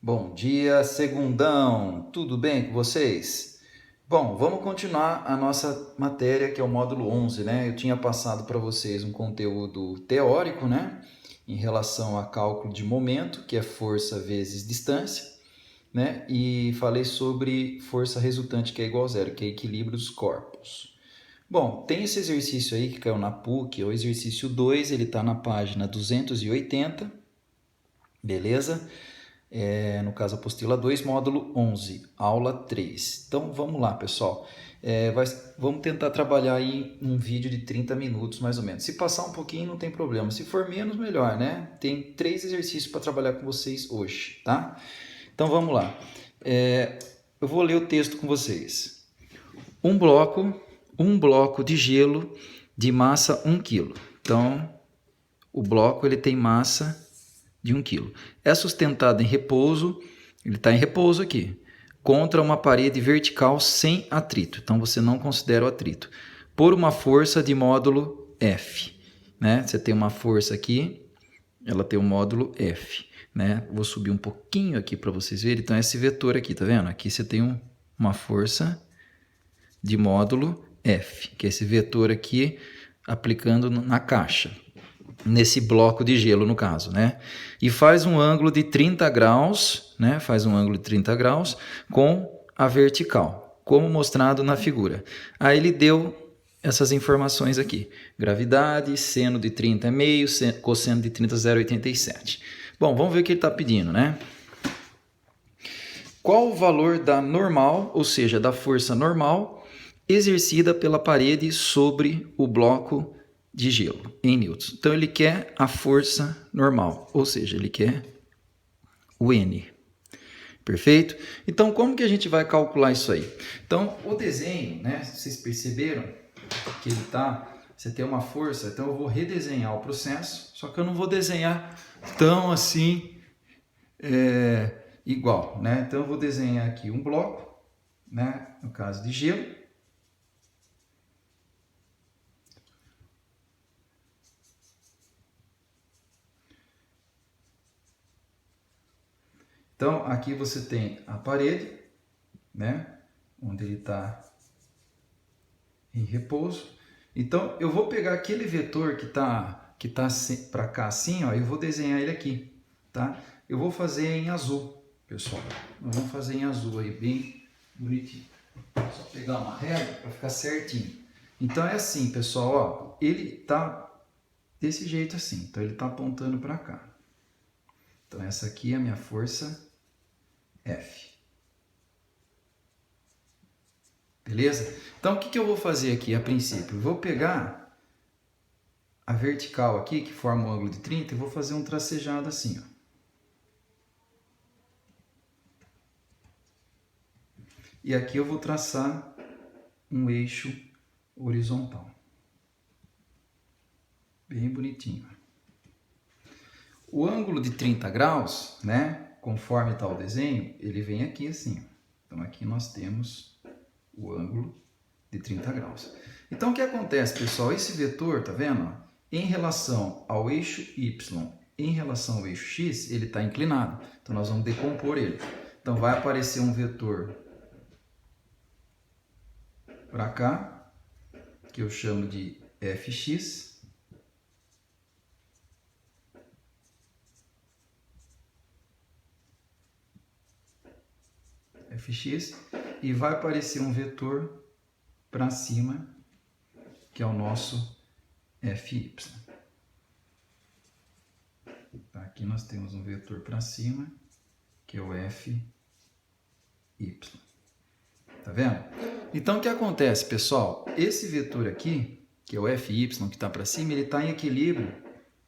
Bom dia, segundão! Tudo bem com vocês? Bom, vamos continuar a nossa matéria que é o módulo 11, né? Eu tinha passado para vocês um conteúdo teórico, né? Em relação a cálculo de momento, que é força vezes distância, né? E falei sobre força resultante, que é igual a zero, que é equilíbrio dos corpos. Bom, tem esse exercício aí que caiu na PUC, é o exercício 2, ele está na página 280, beleza? No caso, apostila 2, módulo 11, aula 3. Então, vamos lá, pessoal. Vamos tentar trabalhar aí um vídeo de 30 minutos, mais ou menos. Se passar um pouquinho, não tem problema. Se for menos, melhor, né? Tem 3 exercícios para trabalhar com vocês hoje, tá? Então, vamos lá. Eu vou ler o texto com vocês. Um bloco de gelo de massa 1 kg. Então, o bloco ele tem massa de 1 kg. É sustentado em repouso, ele está em repouso aqui, contra uma parede vertical sem atrito. Então você não considera o atrito. Por uma força de módulo F. Né? Você tem uma força aqui, ela tem um módulo F. Né? Vou subir um pouquinho aqui para vocês verem. Então esse vetor aqui, tá vendo? Aqui você tem uma força de módulo F, que é esse vetor aqui aplicando na caixa, nesse bloco de gelo no caso, né? E faz um ângulo de 30 graus, né? Faz um ângulo de 30 graus com a vertical, como mostrado na figura. Aí ele deu essas informações aqui. Gravidade, seno de 30 é meio, cosseno de 30 é 0,87. Bom, vamos ver o que ele está pedindo, né? Qual o valor da normal, ou seja, da força normal, exercida pela parede sobre o bloco de gelo, em newtons. Então, ele quer a força normal, ou seja, ele quer o N. Perfeito? Então, como que a gente vai calcular isso aí? Então, o desenho, né? Vocês perceberam que ele tá... Você tem uma força, então eu vou redesenhar o processo, só que eu não vou desenhar tão assim... igual, né? Então eu vou desenhar aqui um bloco, né? No caso de gelo. Então aqui você tem a parede, né? Onde ele está em repouso. Então eu vou pegar aquele vetor que tá para cá assim, ó, e vou desenhar ele aqui, tá? Eu vou fazer em azul, pessoal. Nós vamos fazer em azul aí, bem bonitinho. Só pegar uma régua para ficar certinho. Então é assim, pessoal, ó, ele tá desse jeito assim. Então ele tá apontando para cá. Então essa aqui é a minha força F. Beleza? Então o que eu vou fazer aqui a princípio? Eu vou pegar a vertical aqui, que forma um ângulo de 30, e vou fazer um tracejado assim, ó. E aqui eu vou traçar um eixo horizontal. Bem bonitinho. O ângulo de 30 graus, né, conforme está o desenho, ele vem aqui assim. Então aqui nós temos o ângulo de 30 graus. Então o que acontece, pessoal? Esse vetor, tá vendo? Em relação ao eixo Y, em relação ao eixo X, ele está inclinado. Então nós vamos decompor ele. Então vai aparecer um vetor para cá, que eu chamo de Fx. Fx, e vai aparecer um vetor para cima, que é o nosso Fy. Tá, aqui nós temos um vetor para cima, que é o Fy. Tá vendo? Então o que acontece, pessoal? Esse vetor aqui, que é o Fy, que está para cima, ele está em equilíbrio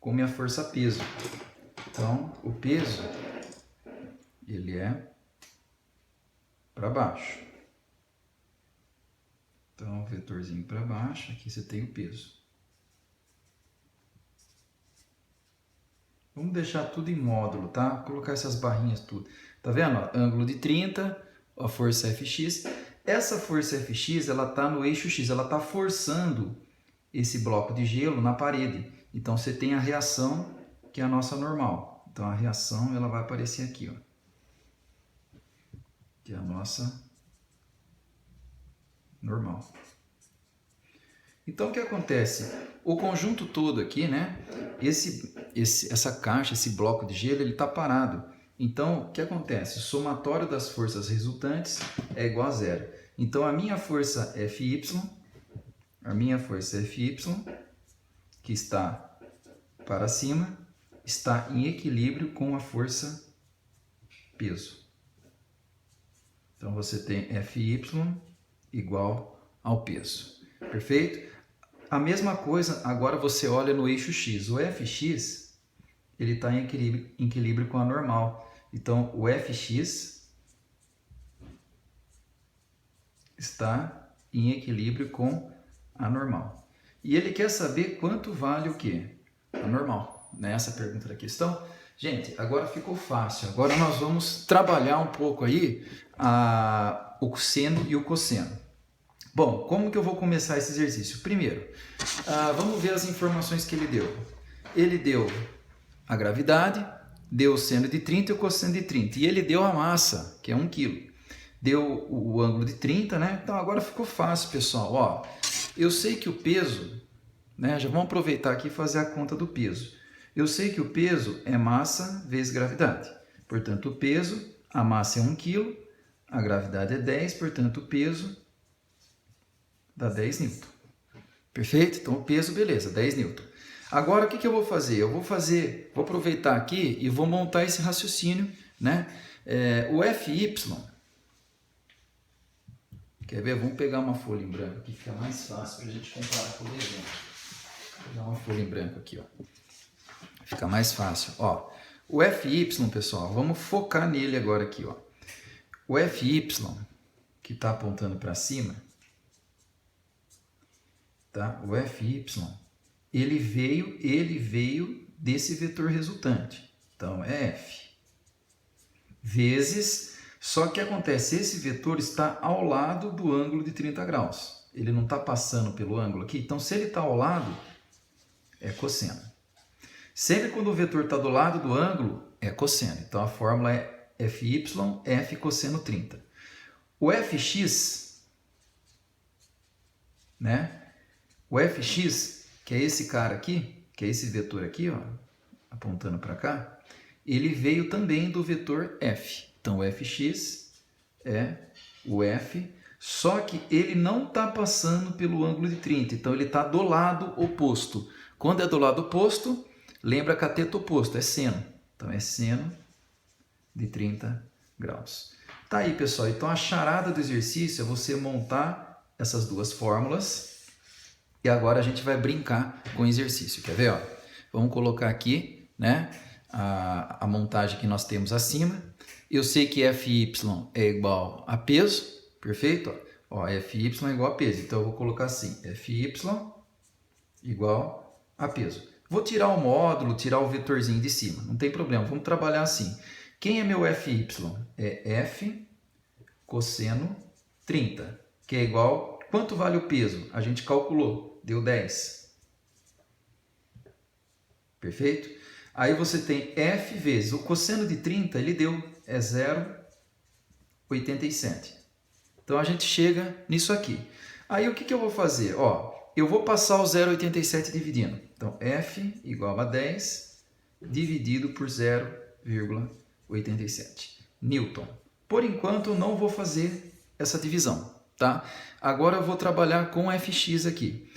com minha força peso. Então o peso, ele é para baixo. Então, vetorzinho para baixo, aqui você tem o peso. Vamos deixar tudo em módulo, tá? Vou colocar essas barrinhas tudo. Tá vendo? Ó, ângulo de 30, a força Fx. Essa força Fx, ela tá no eixo X, ela tá forçando esse bloco de gelo na parede. Então, você tem a reação, que é a nossa normal. Então, a reação, ela vai aparecer aqui, ó. que é a nossa normal. Então, o que acontece? O conjunto todo aqui, né? Essa caixa, esse bloco de gelo, ele está parado. Então, o que acontece? O somatório das forças resultantes é igual a zero. Então, a minha força Fy, que está para cima, está em equilíbrio com a força peso. Então, você tem Fy igual ao peso. Perfeito? A mesma coisa, agora você olha no eixo X. O Fx, ele está em equilíbrio com a normal. Então, o Fx está em equilíbrio com a normal. E ele quer saber quanto vale o quê? A normal. Nessa pergunta da questão. Gente, agora ficou fácil. Agora nós vamos trabalhar um pouco aí o seno e o cosseno. Bom, como que eu vou começar esse exercício? Primeiro, vamos ver as informações que ele deu. Ele deu a gravidade, deu o seno de 30 e o cosseno de 30. E ele deu a massa, que é 1 kg. Deu o ângulo de 30, né? Então agora ficou fácil, pessoal. Ó, eu sei que o peso, né? Já vamos aproveitar aqui e fazer a conta do peso. Eu sei que o peso é massa vezes gravidade. Portanto, o peso, a massa é 1 kg, a gravidade é 10, portanto, o peso dá 10 newton. Perfeito? Então o peso, beleza, 10 newton. Agora o que eu vou fazer? Vou aproveitar aqui e vou montar esse raciocínio, né? O Fy, quer ver? Vamos pegar uma folha em branco aqui, fica mais fácil para a gente comparar com o desenho. Vou pegar uma folha em branco aqui, ó. Fica mais fácil. Ó, o Fy, pessoal, vamos focar nele agora aqui, ó. O Fy, que está apontando para cima, tá? O Fy, ele veio desse vetor resultante. Então, é F vezes, só que acontece, esse vetor está ao lado do ângulo de 30 graus. Ele não está passando pelo ângulo aqui. Então, se ele está ao lado, é cosseno. Sempre quando o vetor está do lado do ângulo, é cosseno. Então, a fórmula é Fy, F cosseno 30. O Fx, né? O Fx, que é esse cara aqui, que é esse vetor aqui, ó, apontando para cá, ele veio também do vetor F. Então, o Fx é o F, só que ele não está passando pelo ângulo de 30, então ele está do lado oposto. Quando é do lado oposto, lembra cateto oposto, é seno. Então, é seno de 30 graus. Tá aí, pessoal. Então, a charada do exercício é você montar essas duas fórmulas. E agora a gente vai brincar com o exercício. Quer ver? Ó? Vamos colocar aqui, né, a montagem que nós temos acima. Eu sei que Fy é igual a peso. Perfeito? Ó, Fy é igual a peso. Então, eu vou colocar assim. Fy igual a peso. Vou tirar o módulo, tirar o vetorzinho de cima. Não tem problema. Vamos trabalhar assim. Quem é meu Fy? É F cosseno 30, que é igual... Quanto vale o peso? A gente calculou. Deu 10. Perfeito? Aí você tem F vezes o cosseno de 30, ele deu, é 0,87. Então a gente chega nisso aqui. Aí o que eu vou fazer? Ó, eu vou passar o 0,87 dividindo. Então F igual a 10 dividido por 0,87 Newton. Por enquanto eu não vou fazer essa divisão, tá? Agora eu vou trabalhar com o Fx aqui.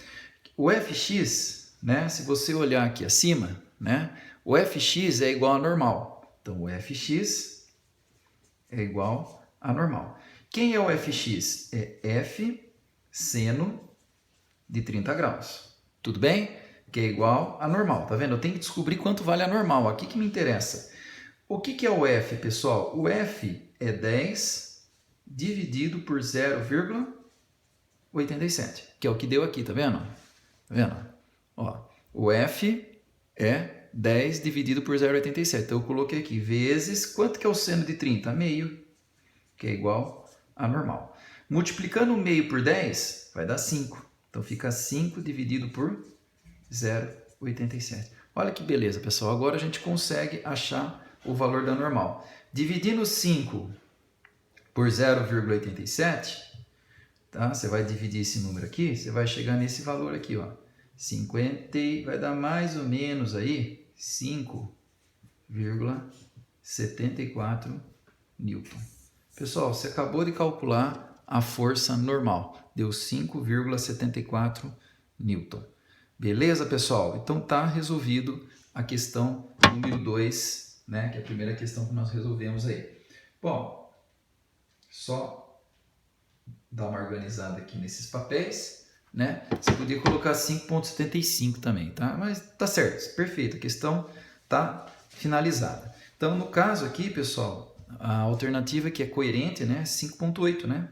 O Fx, né, se você olhar aqui acima, né, o Fx é igual a normal. Então, o Fx é igual a normal. Quem é o Fx? É F seno de 30 graus. Tudo bem? Que é igual a normal. Tá vendo? Eu tenho que descobrir quanto vale a normal. Aqui que me interessa. O que é o F, pessoal? O F é 10 dividido por 0,87, que é o que deu aqui, tá vendo? Tá vendo? Ó, o F é 10 dividido por 0,87. Então, eu coloquei aqui vezes... Quanto que é o seno de 30? Meio, que é igual a normal. Multiplicando o meio por 10, vai dar 5. Então, fica 5 dividido por 0,87. Olha que beleza, pessoal. Agora a gente consegue achar o valor da normal. Dividindo 5 por 0,87, tá? Você vai dividir esse número aqui, você vai chegar nesse valor aqui, ó. 50, vai dar mais ou menos aí 5,74 Newton. Pessoal, você acabou de calcular a força normal, deu 5,74 Newton. Beleza, pessoal? Então tá resolvido a questão número 2, né? Que é a primeira questão que nós resolvemos aí. Bom, só dar uma organizada aqui nesses papéis, né? Você podia colocar 5,75 também, tá? Mas tá certo, perfeito, a questão tá finalizada. Então, no caso aqui, pessoal, a alternativa que é coerente, né? 5,8, né?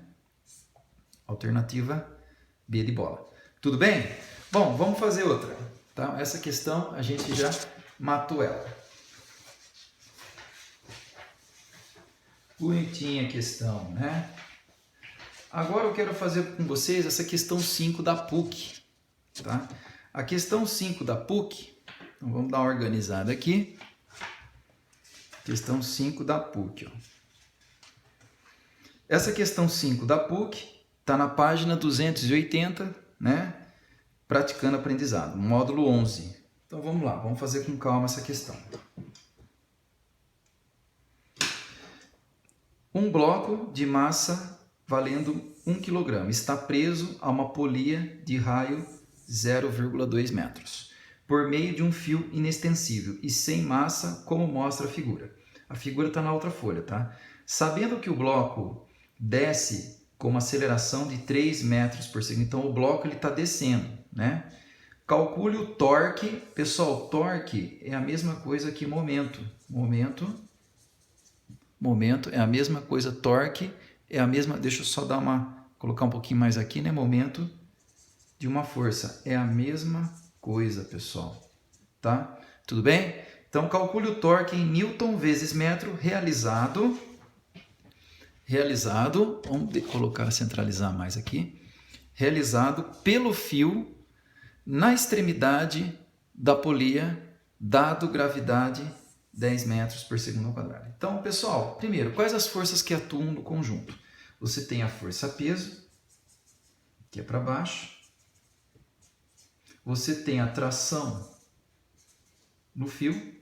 Alternativa B de bola. Tudo bem? Bom, vamos fazer outra, tá? Essa questão a gente já matou ela. Bonitinha a questão, né? Agora eu quero fazer com vocês essa questão 5 da PUC, tá? A questão 5 da PUC, então vamos dar uma organizada aqui. Questão 5 da PUC, ó. Essa questão 5 da PUC está na página 280, né? Praticando aprendizado, módulo 11. Então vamos lá, vamos fazer com calma essa questão. Um bloco de massa valendo 1 kg está preso a uma polia de raio 0,2 metros, por meio de um fio inextensível e sem massa, como mostra a figura. A figura está na outra folha, tá? Sabendo que o bloco desce com uma aceleração de 3 metros por segundo, então o bloco está descendo, né? Calcule o torque. Pessoal, torque é a mesma coisa que momento. Momento é a mesma coisa, torque é a mesma, deixa eu só colocar um pouquinho mais aqui, né? Momento de uma força é a mesma coisa, pessoal, tá? Tudo bem? Então, calcule o torque em Newton vezes metro realizado, vamos colocar, centralizar mais aqui, realizado pelo fio na extremidade da polia, dado gravidade 10 metros por segundo ao quadrado. Então, pessoal, primeiro, quais as forças que atuam no conjunto? Você tem a força peso, que é para baixo. Você tem a tração no fio,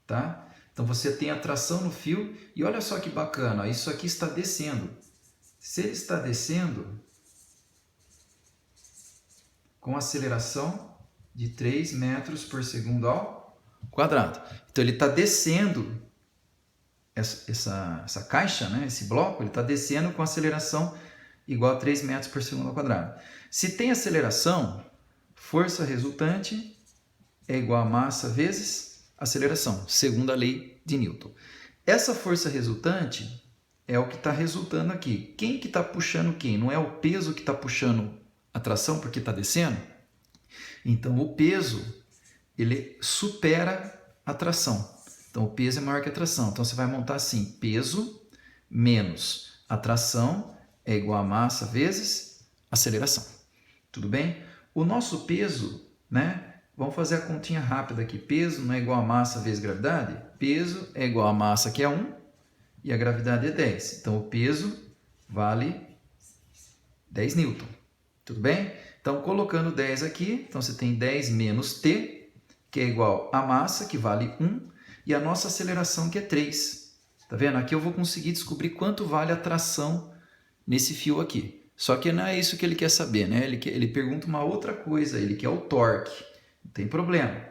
tá? Então, você tem a tração no fio e olha só que bacana, ó, isso aqui está descendo. Se ele está descendo com aceleração de 3 metros por segundo ao quadrado. Então, ele está descendo, essa caixa, né, esse bloco, ele está descendo com aceleração igual a 3 metros por segundo ao quadrado. Se tem aceleração, força resultante é igual a massa vezes aceleração, segundo a lei de Newton. Essa força resultante é o que está resultando aqui. Quem que está puxando quem? Não é o peso que está puxando a tração porque está descendo? Então, o peso, ele supera a tração. Então, o peso é maior que a tração. Então, você vai montar assim, peso menos a tração é igual a massa vezes aceleração. Tudo bem? O nosso peso, né? Vamos fazer a continha rápida aqui. Peso não é igual a massa vezes gravidade? Peso é igual a massa, que é 1, e a gravidade é 10. Então, o peso vale 10 newton. Tudo bem? Então, colocando 10 aqui, então você tem 10 menos T, que é igual a massa, que vale 1, e a nossa aceleração, que é 3. Tá vendo? Aqui eu vou conseguir descobrir quanto vale a tração nesse fio aqui. Só que não é isso que ele quer saber, né? Ele pergunta uma outra coisa, ele quer o torque. Não tem problema.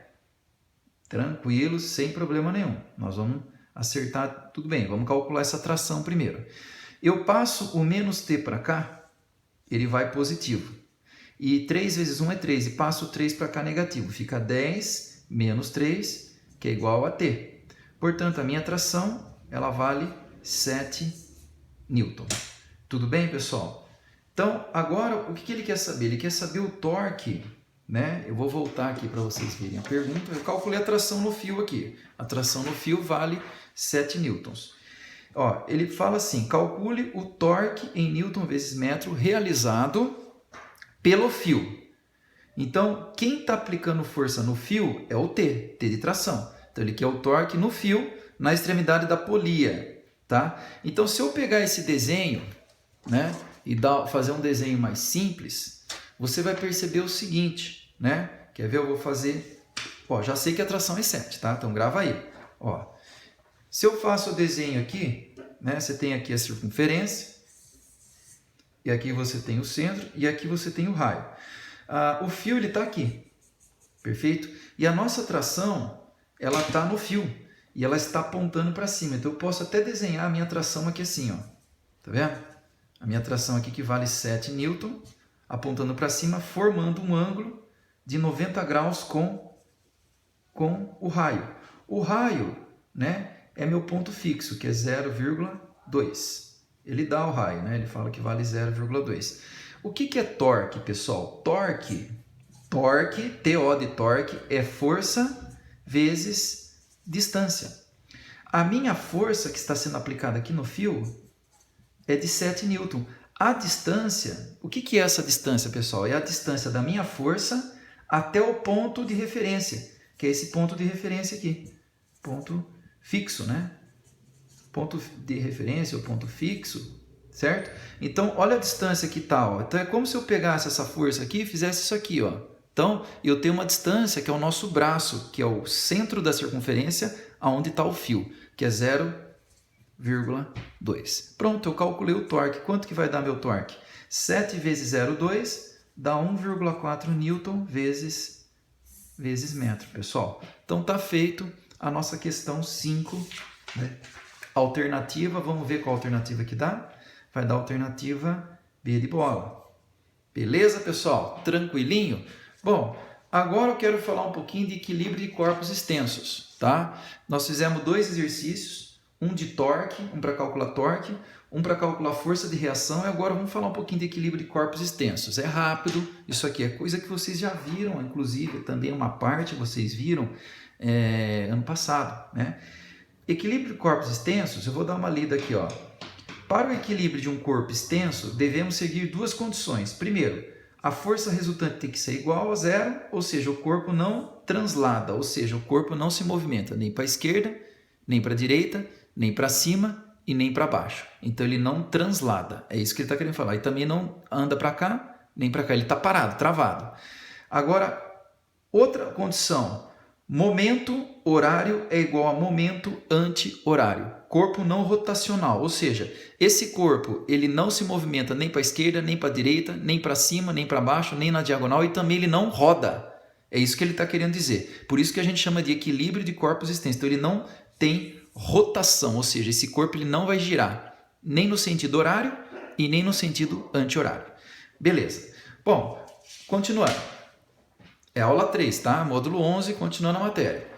Tranquilo, sem problema nenhum. Nós vamos acertar tudo bem. Vamos calcular essa tração primeiro. Eu passo o menos T para cá, ele vai positivo. E 3 vezes 1 é 3, e passo o 3 para cá negativo. Fica 10 menos 3, que é igual a T. Portanto, a minha tração, ela vale 7 newton. Tudo bem, pessoal? Então, agora, o que ele quer saber? Ele quer saber o torque, né? Eu vou voltar aqui para vocês verem a pergunta. Eu calculei a tração no fio aqui. A tração no fio vale 7 newtons. Ó, ele fala assim, calcule o torque em newton vezes metro realizado pelo fio. Então, quem está aplicando força no fio é o T de tração. Então, ele quer o torque no fio, na extremidade da polia. tá? Então, se eu pegar esse desenho, né, e fazer um desenho mais simples, você vai perceber o seguinte, né? Quer ver? Eu vou fazer... Ó, já sei que a tração é 7, tá? Então, grava aí. Ó, se eu faço o desenho aqui, né, você tem aqui a circunferência, e aqui você tem o centro, e aqui você tem o raio. O fio está aqui, perfeito? E a nossa tração, ela está no fio, e ela está apontando para cima. Então, eu posso até desenhar a minha tração aqui assim, ó. Tá vendo? A minha tração aqui que vale 7 newton, apontando para cima, formando um ângulo de 90 graus com o raio. O raio, né, é meu ponto fixo, que é 0,2. Ele dá o raio, né? Ele fala que vale 0,2. O que é torque, pessoal? Torque, TO de torque, é força vezes distância. A minha força que está sendo aplicada aqui no fio é de 7 newton. A distância, o que é essa distância, pessoal? É a distância da minha força até o ponto de referência, que é esse ponto de referência aqui. Ponto fixo, né? Ponto de referência ou ponto fixo, certo? Então, olha a distância que está, ó. Então, é como se eu pegasse essa força aqui e fizesse isso aqui, ó. Então, eu tenho uma distância que é o nosso braço, que é o centro da circunferência, aonde está o fio, que é 0,2. Pronto, eu calculei o torque. Quanto que vai dar meu torque? 7 vezes 0,2 dá 1,4 newton vezes metro, pessoal. Então, está feito a nossa questão 5, né? Alternativa, vamos ver qual alternativa que dá. Vai dar a alternativa B de bola. Beleza, pessoal? Tranquilinho? Bom, agora eu quero falar um pouquinho de equilíbrio de corpos extensos, tá? Nós fizemos 2 exercícios, um de torque, um para calcular torque, um para calcular força de reação, e agora vamos falar um pouquinho de equilíbrio de corpos extensos. É rápido, isso aqui é coisa que vocês já viram, inclusive, também uma parte vocês viram ano passado, né? Equilíbrio de corpos extensos, eu vou dar uma lida aqui, ó. Para o equilíbrio de um corpo extenso, devemos seguir 2 condições. Primeiro, a força resultante tem que ser igual a 0, ou seja, o corpo não translada, ou seja, o corpo não se movimenta nem para a esquerda, nem para a direita, nem para cima e nem para baixo. Então, ele não translada, é isso que ele está querendo falar. E também não anda para cá, nem para cá, ele está parado, travado. Agora, outra condição... Momento horário é igual a momento anti-horário. Corpo não rotacional, ou seja, esse corpo ele não se movimenta nem para a esquerda, nem para a direita, nem para cima, nem para baixo, nem na diagonal, e também ele não roda. É isso que ele está querendo dizer. Por isso que a gente chama de equilíbrio de corpos extensos. Então ele não tem rotação, ou seja, esse corpo ele não vai girar nem no sentido horário e nem no sentido anti-horário. Beleza. Bom, continuando. É aula 3, tá? Módulo 11, continuando a matéria.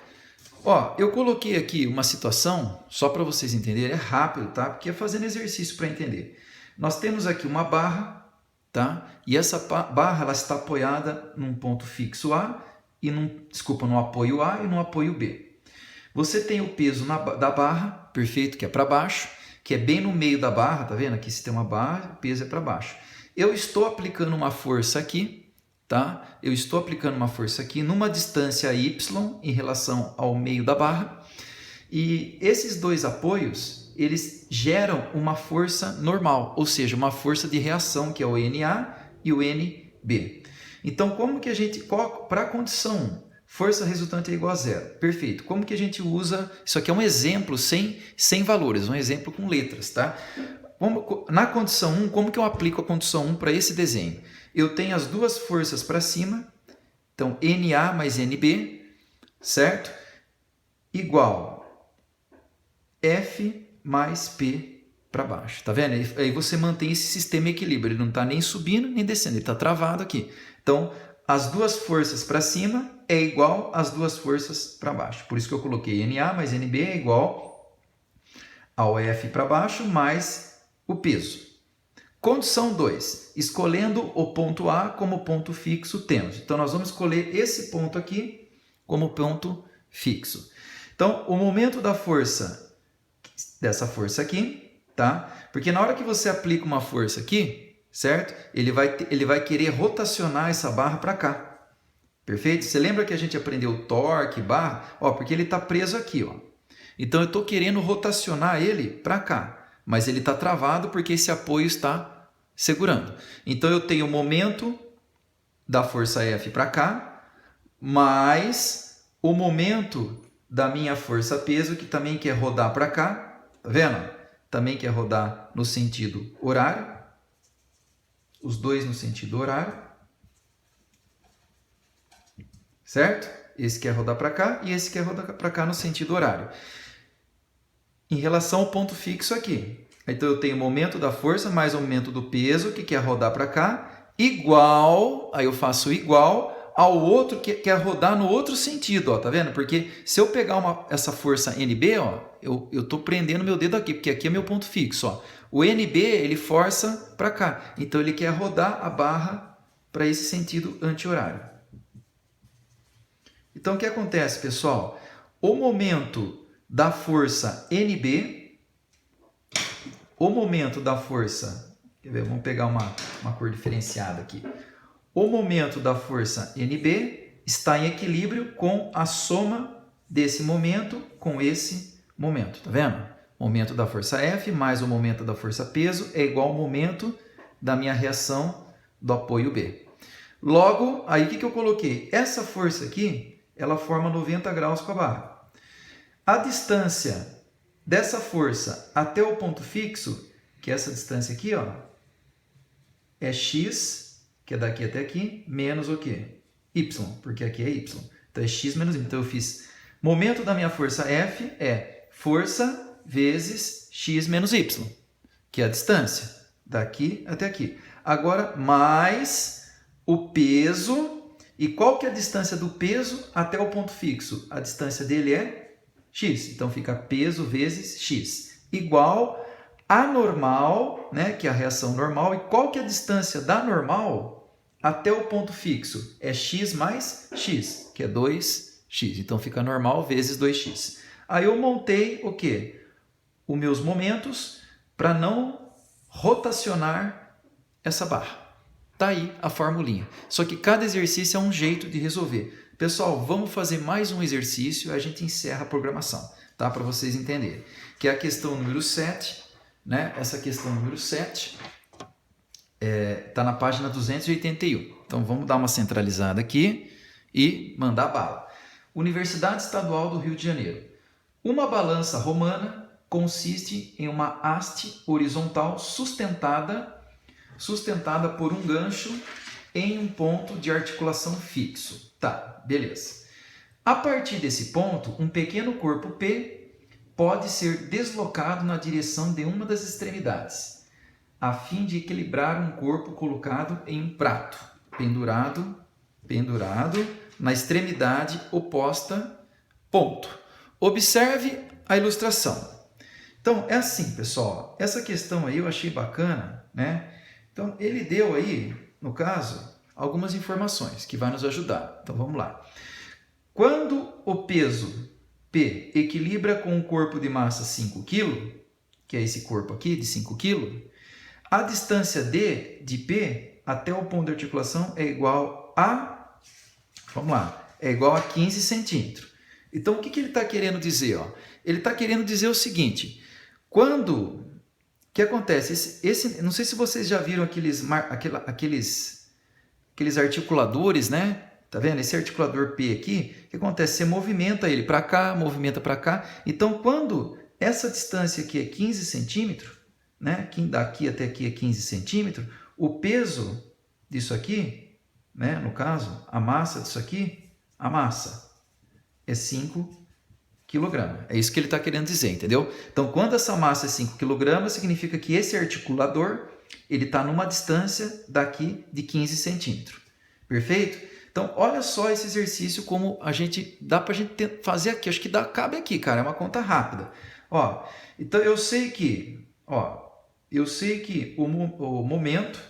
Ó, eu coloquei aqui uma situação, só para vocês entenderem, é rápido, tá? Porque é fazendo exercício para entender. Nós temos aqui uma barra, tá? E essa barra ela está apoiada num ponto fixo A, e no apoio A e no apoio B. Você tem o peso da barra, perfeito, que é para baixo, que é bem no meio da barra, tá vendo? Aqui se tem uma barra, o peso é para baixo. Eu estou aplicando uma força aqui, tá? Eu estou aplicando uma força aqui numa distância y em relação ao meio da barra, e esses 2 apoios eles geram uma força normal, ou seja, uma força de reação, que é o NA e o NB. Então, como que a gente, para a condição 1, força resultante é igual a 0, perfeito. Como que a gente usa, isso aqui é um exemplo sem valores, um exemplo com letras, tá? Na condição 1, como que eu aplico a condição 1 para esse desenho? Eu tenho as 2 forças para cima, então NA mais NB, certo? Igual F mais P para baixo, tá vendo? Aí você mantém esse sistema em equilíbrio, ele não está nem subindo nem descendo, ele está travado aqui. Então, as 2 forças para cima é igual às 2 forças para baixo. Por isso que eu coloquei NA mais NB é igual ao F para baixo mais o peso. Condição 2, escolhendo o ponto A como ponto fixo, temos. Então, nós vamos escolher esse ponto aqui como ponto fixo. Então, o momento da força, dessa força aqui, tá? Porque na hora que você aplica uma força aqui, certo? Ele vai querer rotacionar essa barra para cá. Perfeito? Você lembra que a gente aprendeu torque, barra? Ó, porque ele está preso aqui, ó. Então eu estou querendo rotacionar ele para cá, mas ele está travado porque esse apoio está segurando. Então eu tenho o momento da força F para cá, mais o momento da minha força peso, que também quer rodar para cá, tá vendo? Também quer rodar no sentido horário, os dois no sentido horário, certo? Esse quer rodar para cá e esse quer rodar para cá no sentido horário. Em relação ao ponto fixo aqui. Então eu tenho o momento da força mais o momento do peso, que quer rodar para cá, igual, aí eu faço igual ao outro que quer rodar no outro sentido, ó, tá vendo? Porque se eu pegar essa força NB, ó, eu tô prendendo meu dedo aqui, porque aqui é meu ponto fixo, ó. O NB, ele força para cá, então ele quer rodar a barra para esse sentido anti-horário. Então o que acontece, pessoal? O momento da força NB, o momento da força, quer ver, vamos pegar uma cor diferenciada aqui. O momento da força NB está em equilíbrio com a soma desse momento com esse momento, tá vendo? O momento da força F mais o momento da força peso é igual ao momento da minha reação do apoio B. Logo, aí o que eu coloquei? Essa força aqui, ela forma 90 graus com a barra. A distância dessa força até o ponto fixo, que é essa distância aqui, ó, é x, que é daqui até aqui, menos o quê? Y, porque aqui é y. Então é x menos y. Então eu fiz momento da minha força F é força vezes x menos y, que é a distância daqui até aqui. Agora, mais o peso. E qual que é a distância do peso até o ponto fixo? A distância dele é x. Então fica peso vezes x igual a normal, né, que é a reação normal. E qual que é a distância da normal até o ponto fixo? É x mais x, que é 2x. Então fica normal vezes 2x. Aí eu montei o quê? Os meus momentos para não rotacionar essa barra. Tá aí a formulinha. Só que cada exercício é um jeito de resolver. Pessoal, vamos fazer mais um exercício e a gente encerra a programação, tá? Para vocês entenderem. Que é a questão número 7, né? Essa questão número 7 tá na página 281. Então vamos dar uma centralizada aqui e mandar bala. Universidade Estadual do Rio de Janeiro. Uma balança romana consiste em uma haste horizontal sustentada por um gancho em um ponto de articulação fixo. Tá, beleza. A partir desse ponto, um pequeno corpo P pode ser deslocado na direção de uma das extremidades, a fim de equilibrar um corpo colocado em um prato, pendurado na extremidade oposta, ponto. Observe a ilustração. Então, é assim, pessoal, essa questão aí eu achei bacana, né? Então, ele deu aí, no caso, algumas informações que vai nos ajudar. Então, vamos lá. Quando o peso P equilibra com um corpo de massa 5 kg, que é esse corpo aqui de 5 kg, a distância D de P até o ponto de articulação é igual a, vamos lá, é igual a 15 centímetros. Então, o que ele está querendo dizer? Ó? Ele está querendo dizer o seguinte, o que acontece? Não sei se vocês já viram aqueles articuladores, né? Tá vendo? Esse articulador P aqui, o que acontece? Você movimenta ele para cá, movimenta para cá. Então, quando essa distância aqui é 15 centímetros, né? Daqui até aqui é 15 centímetros, o peso disso aqui, né? No caso, a massa disso aqui, a massa é 5 kg. É isso que ele está querendo dizer, entendeu? Então, quando essa massa é 5 kg, significa que esse articulador ele está numa distância daqui de 15 centímetros. Perfeito? Então, olha só esse exercício como dá para a gente fazer aqui. Acho que cabe aqui, cara. É uma conta rápida. Ó, então, eu sei que o momento,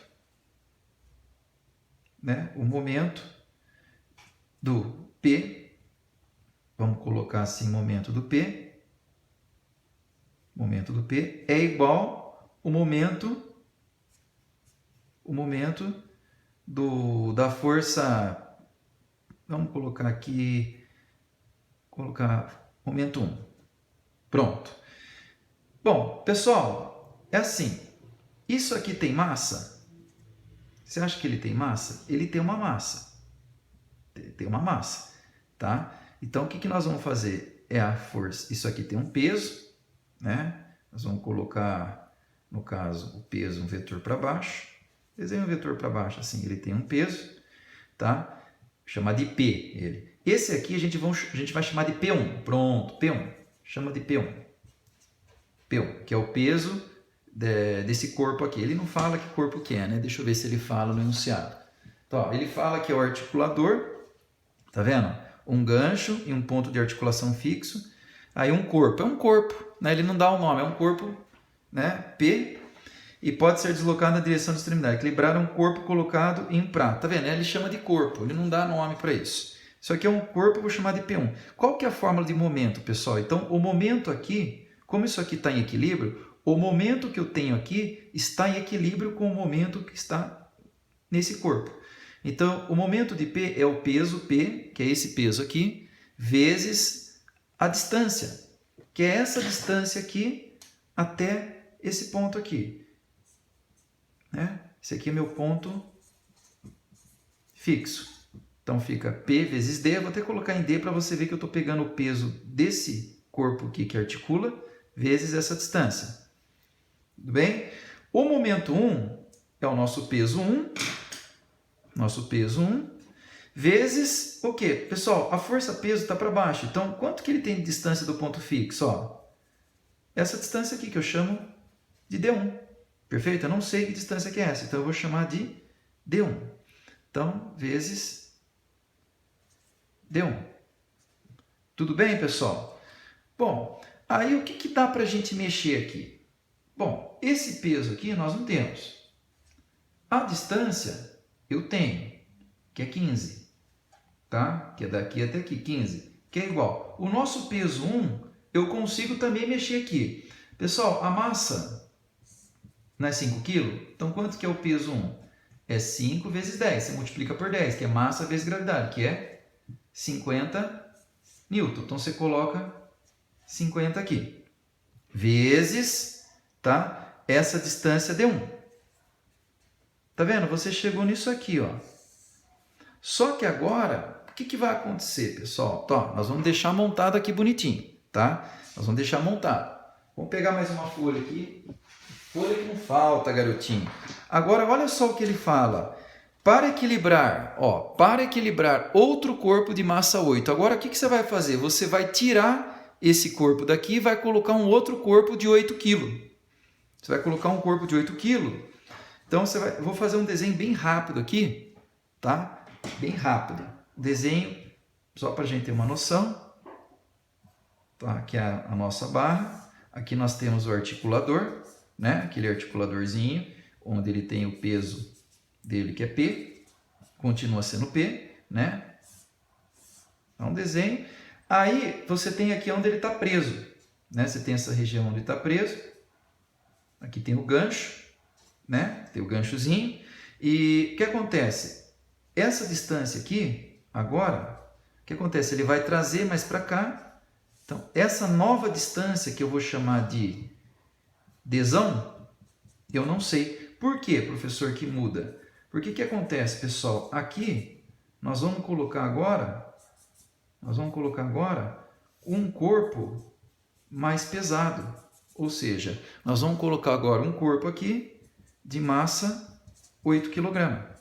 né? O momento do P, vamos colocar assim, momento do P é igual ao momento da força, vamos colocar aqui, momento 1. Pronto. Bom, pessoal, é assim. Isso aqui tem massa? Você acha que ele tem massa? Ele tem uma massa. Tem uma massa, tá? Então, o que nós vamos fazer? É a força. Isso aqui tem um peso, né? Nós vamos colocar, no caso, o peso, um vetor para baixo. Desenho um vetor para baixo, assim, ele tem um peso, tá? Chamar de P ele. Esse aqui a gente vai chamar de P1. Pronto, P1. Chama de P1. P1, que é o peso desse corpo aqui. Ele não fala que corpo que é, né? Deixa eu ver se ele fala no enunciado. Então, ó, ele fala que é o articulador, tá vendo? Um gancho e um ponto de articulação fixo. Aí um corpo, é um corpo, né? Ele não dá um nome, é um corpo, né? P, e pode ser deslocado na direção de extremidade. Equilibrar um corpo colocado em um prato. Tá vendo? Ele chama de corpo, ele não dá nome para isso. Isso aqui é um corpo, eu vou chamar de P1. Qual que é a fórmula de momento, pessoal? Então, o momento aqui, como isso aqui está em equilíbrio, o momento que eu tenho aqui está em equilíbrio com o momento que está nesse corpo. Então, o momento de P é o peso P, que é esse peso aqui, vezes a distância, que é essa distância aqui até esse ponto aqui. Né? Esse aqui é meu ponto fixo. Então, fica P vezes D. Eu vou até colocar em D para você ver que eu estou pegando o peso desse corpo aqui que articula, vezes essa distância. Tudo bem? O momento 1 é o nosso peso 1. Nosso peso 1. Vezes o quê? Pessoal, a força-peso está para baixo. Então, quanto que ele tem de distância do ponto fixo? Ó, essa distância aqui que eu chamo de D1. Perfeito? Eu não sei que distância que é essa, então eu vou chamar de D1. Então, vezes D1. Tudo bem, pessoal? Bom, aí o que dá para a gente mexer aqui? Bom, esse peso aqui nós não temos. A distância eu tenho, que é 15. Tá? Que é daqui até aqui, 15. Que é igual. O nosso peso 1, eu consigo também mexer aqui. Pessoal, a massa não é 5 kg? Então, quanto que é o peso 1? É 5 vezes 10. Você multiplica por 10, que é massa vezes gravidade, que é 50 newton. Então, você coloca 50 aqui. Vezes, tá? Essa distância D1. Tá vendo? Você chegou nisso aqui, ó. Só que agora, o que vai acontecer, pessoal? Tá, nós vamos deixar montado aqui bonitinho, tá? Nós vamos deixar montado. Vamos pegar mais uma folha aqui. Folha que não falta, garotinho. Agora, olha só o que ele fala. Para equilibrar, ó, para equilibrar outro corpo de massa 8. Agora, o que você vai fazer? Você vai tirar esse corpo daqui e vai colocar um outro corpo de 8 kg. Você vai colocar um corpo de 8 kg. Então, eu vou fazer um desenho bem rápido aqui, tá? Bem rápido. Desenho, só para a gente ter uma noção. Tá? Aqui é a nossa barra. Aqui nós temos o articulador, né? Aquele articuladorzinho, onde ele tem o peso dele, que é P. Continua sendo P, né? É um desenho. Aí, você tem aqui onde ele está preso, né? Você tem essa região onde está preso. Aqui tem o gancho, né? Tem o ganchozinho. E o que acontece? Essa distância aqui, agora, o que acontece? Ele vai trazer mais para cá. Então, essa nova distância que eu vou chamar de Dzão, eu não sei. Por quê, professor, que muda? Porque o que acontece, pessoal? Aqui, nós vamos colocar agora um corpo mais pesado. Ou seja, nós vamos colocar agora um corpo aqui de massa 8 kg.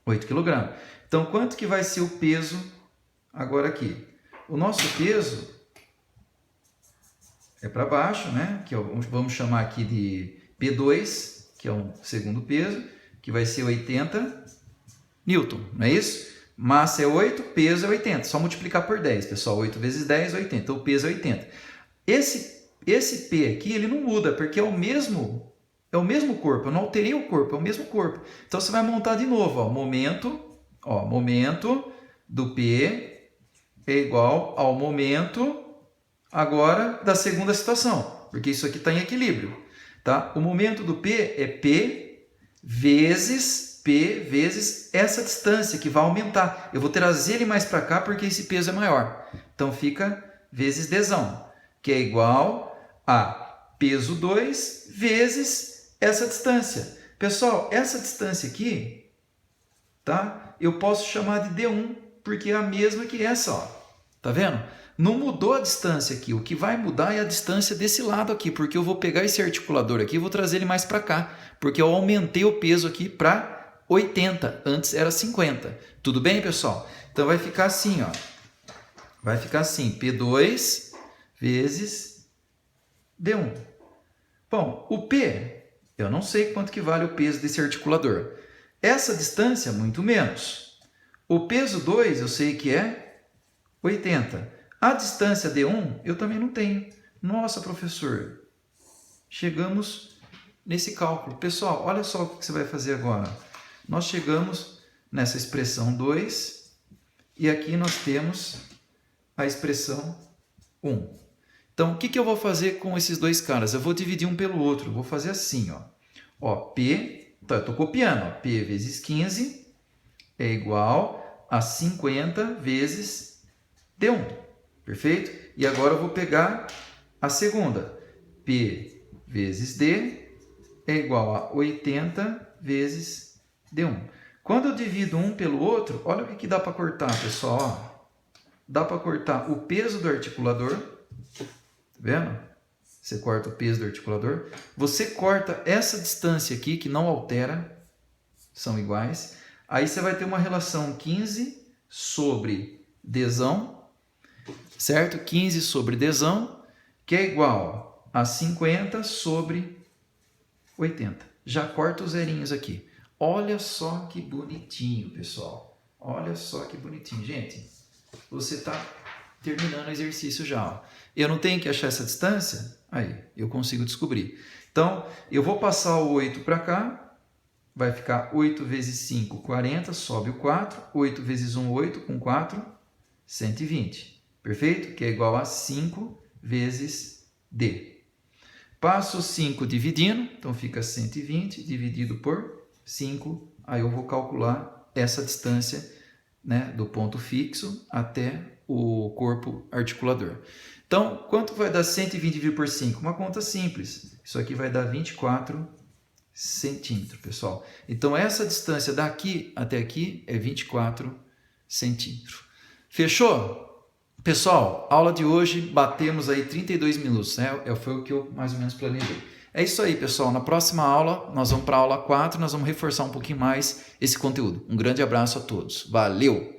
8 kg. Então, quanto que vai ser o peso agora aqui? O nosso peso é para baixo, né? Que vamos chamar aqui de P2, que é um segundo peso, que vai ser 80 newton, não é isso? Massa é 8, peso é 80. Só multiplicar por 10, pessoal. 8 vezes 10 é 80. Então, o peso é 80. Esse P aqui, ele não muda, porque é o mesmo corpo. Eu não alterei o corpo, é o mesmo corpo. Então, você vai montar de novo. Ó, momento do P é igual ao momento agora da segunda situação, porque isso aqui está em equilíbrio. Tá? O momento do P é P vezes essa distância, que vai aumentar. Eu vou trazer ele mais para cá porque esse peso é maior. Então, fica vezes Dzão. O que é igual a peso 2 vezes essa distância. Pessoal, essa distância aqui, tá? Eu posso chamar de D1, porque é a mesma que essa, ó. Tá vendo? Não mudou a distância aqui. O que vai mudar é a distância desse lado aqui, porque eu vou pegar esse articulador aqui e vou trazer ele mais para cá, porque eu aumentei o peso aqui para 80, antes era 50. Tudo bem, pessoal? Então vai ficar assim, ó. Vai ficar assim, P2 vezes D1. Bom, o P, eu não sei quanto que vale o peso desse articulador. Essa distância, muito menos. O peso 2, eu sei que é 80. A distância D1, eu também não tenho. Nossa, professor, chegamos nesse cálculo. Pessoal, olha só o que você vai fazer agora. Nós chegamos nessa expressão 2 e aqui nós temos a expressão 1. Então, o que eu vou fazer com esses dois caras? Eu vou dividir um pelo outro. Vou fazer assim, ó. Ó, P, então eu estou copiando, ó. P vezes 15 é igual a 50 vezes D1. Perfeito? E agora eu vou pegar a segunda. P vezes D é igual a 80 vezes D1. Quando eu divido um pelo outro, olha o que dá para cortar, pessoal. Ó. Dá para cortar o peso do articulador. Tá vendo? Você corta o peso do articulador. Você corta essa distância aqui, que não altera. São iguais. Aí você vai ter uma relação 15 sobre Dzão. Certo? 15 sobre Dzão, que é igual a 50 sobre 80. Já corta os zerinhos aqui. Olha só que bonitinho, pessoal. Olha só que bonitinho. Gente, você está terminando o exercício já. Ó. Eu não tenho que achar essa distância? Aí, eu consigo descobrir. Então, eu vou passar o 8 para cá. Vai ficar 8 vezes 5, 40. Sobe o 4. 8 vezes 1, 8. Com 4, 120. Perfeito? Que é igual a 5 vezes D. Passo 5 dividindo. Então, fica 120 dividido por 5. Aí eu vou calcular essa distância, né, do ponto fixo até o corpo articulador. Então, quanto vai dar 120 dividido por 5? Uma conta simples. Isso aqui vai dar 24 centímetros, pessoal. Então, essa distância daqui até aqui é 24 centímetros. Fechou? Pessoal, aula de hoje, batemos aí 32 minutos, né? Foi o que eu mais ou menos planejei. É isso aí, pessoal. Na próxima aula, nós vamos para a aula 4, nós vamos reforçar um pouquinho mais esse conteúdo. Um grande abraço a todos. Valeu!